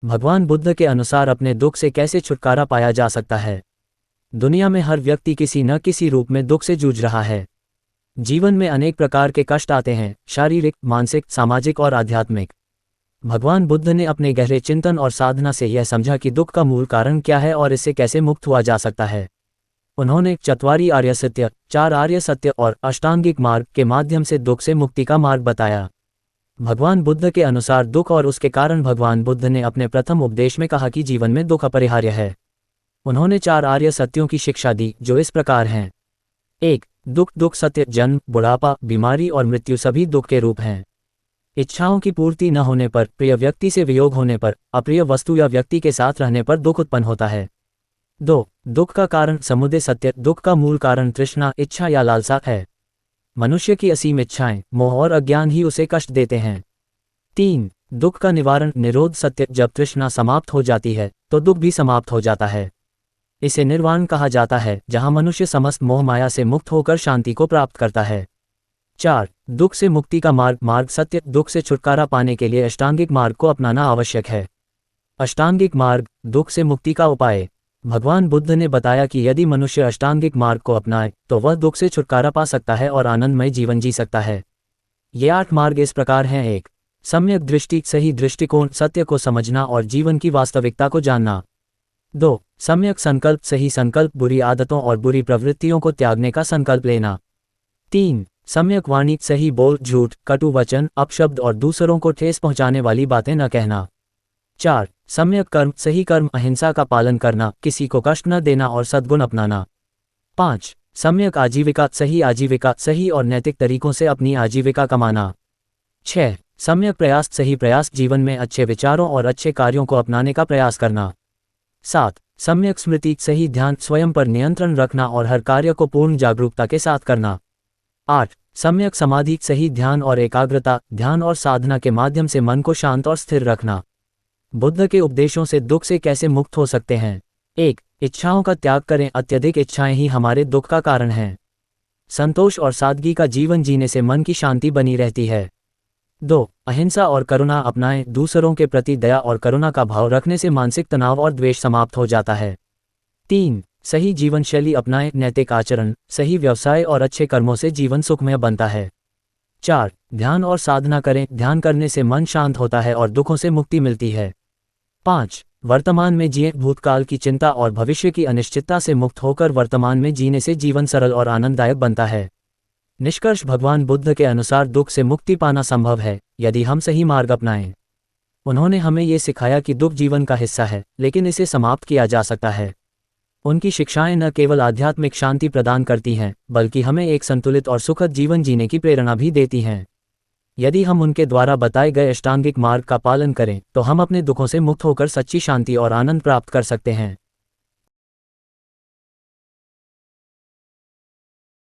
भगवान बुद्ध के अनुसार अपने दुख से कैसे छुटकारा पाया जा सकता है। दुनिया में हर व्यक्ति किसी न किसी रूप में दुख से जूझ रहा है। जीवन में अनेक प्रकार के कष्ट आते हैं, शारीरिक, मानसिक, सामाजिक और आध्यात्मिक। भगवान बुद्ध ने अपने गहरे चिंतन और साधना से यह समझा कि दुख का मूल कारण क्या है और इससे कैसे मुक्त हुआ जा सकता है। उन्होंने चत्वारि आर्य सत्य, 4 आर्य सत्य और अष्टांगिक मार्ग के माध्यम से दुख से मुक्ति का मार्ग बताया। भगवान बुद्ध के अनुसार दुख और उसके कारण भगवान बुद्ध ने अपने प्रथम उपदेश में कहा कि जीवन में दुख अपरिहार्य है। उन्होंने 4 आर्य सत्यों की शिक्षा दी, जो इस प्रकार हैं। 1. दुख सत्य, जन्म, बुढ़ापा, बीमारी और मृत्यु सभी दुख के रूप हैं। इच्छाओं की पूर्ति न होने पर, प्रिय व्यक्ति से वियोग होने पर, अप्रिय वस्तु या व्यक्ति के साथ रहने पर दुख उत्पन्न होता है। 2. दुख का कारण समुदय सत्य, दुख का मूल कारण तृष्णा, इच्छा या लालसा है। मनुष्य की असीम इच्छाएं, मोह और अज्ञान ही उसे कष्ट देते हैं। 3. दुख का निवारण निरोध सत्य, जब तृष्णा समाप्त हो जाती है तो दुख भी समाप्त हो जाता है। इसे निर्वाण कहा जाता है, जहां मनुष्य समस्त मोह माया से मुक्त होकर शांति को प्राप्त करता है। 4. दुख से मुक्ति का मार्ग सत्य, दुख से छुटकारा पाने के लिए अष्टांगिक मार्ग को अपनाना आवश्यक है। अष्टांगिक मार्ग, दुख से मुक्ति का उपाय। भगवान बुद्ध ने बताया कि यदि मनुष्य अष्टांगिक मार्ग को अपनाए तो वह दुख से छुटकारा पा सकता है और आनंदमय जीवन जी सकता है। ये 8 मार्ग इस प्रकार हैं। 1. सम्यक दृष्टि, सही दृष्टिकोण, सत्य को समझना और जीवन की वास्तविकता को जानना। 2. सम्यक संकल्प, सही संकल्प, बुरी आदतों और बुरी प्रवृत्तियों को त्यागने का संकल्प लेना। 3. सम्यक वाणी, सही बोल, झूठ, कटु वचन, अपशब्द और दूसरों को ठेस पहुंचाने वाली बातें न कहना। 4. सम्यक कर्म, सही कर्म, अहिंसा का पालन करना, किसी को कष्ट न देना और सद्गुण अपनाना। 5. सम्यक आजीविका, सही और नैतिक तरीकों से अपनी आजीविका कमाना। 6. सम्यक प्रयास, सही प्रयास, जीवन में अच्छे विचारों और अच्छे कार्यों को अपनाने का प्रयास करना। 7. सम्यक स्मृति, सही ध्यान, स्वयं पर नियंत्रण रखना और हर कार्य को पूर्ण जागरूकता के साथ करना। 8. सम्यक समाधि, सही ध्यान और एकाग्रता, ध्यान और साधना के माध्यम से मन को शांत और स्थिर रखना। बुद्ध के उपदेशों से दुख से कैसे मुक्त हो सकते हैं। 1. इच्छाओं का त्याग करें, अत्यधिक इच्छाएं ही हमारे दुख का कारण हैं। संतोष और सादगी का जीवन जीने से मन की शांति बनी रहती है। 2. अहिंसा और करुणा अपनाएं, दूसरों के प्रति दया और करुणा का भाव रखने से मानसिक तनाव और द्वेष समाप्त हो जाता है। 3. सही जीवन शैली अपनाएं, नैतिक आचरण, सही व्यवसाय और अच्छे कर्मों से जीवन सुखमय बनता है। 4. ध्यान और साधना करें, ध्यान करने से मन शांत होता है और दुखों से मुक्ति मिलती है। 5. वर्तमान में जिए, भूतकाल की चिंता और भविष्य की अनिश्चितता से मुक्त होकर वर्तमान में जीने से जीवन सरल और आनंददायक बनता है। निष्कर्ष, भगवान बुद्ध के अनुसार दुख से मुक्ति पाना संभव है यदि हम सही मार्ग अपनाएं। उन्होंने हमें ये सिखाया कि दुख जीवन का हिस्सा है, लेकिन इसे समाप्त किया जा सकता है। उनकी शिक्षाएं न केवल आध्यात्मिक शांति प्रदान करती हैं, बल्कि हमें एक संतुलित और सुखद जीवन जीने की प्रेरणा भी देती हैं। यदि हम उनके द्वारा बताए गए अष्टांगिक मार्ग का पालन करें तो हम अपने दुखों से मुक्त होकर सच्ची शांति और आनंद प्राप्त कर सकते हैं।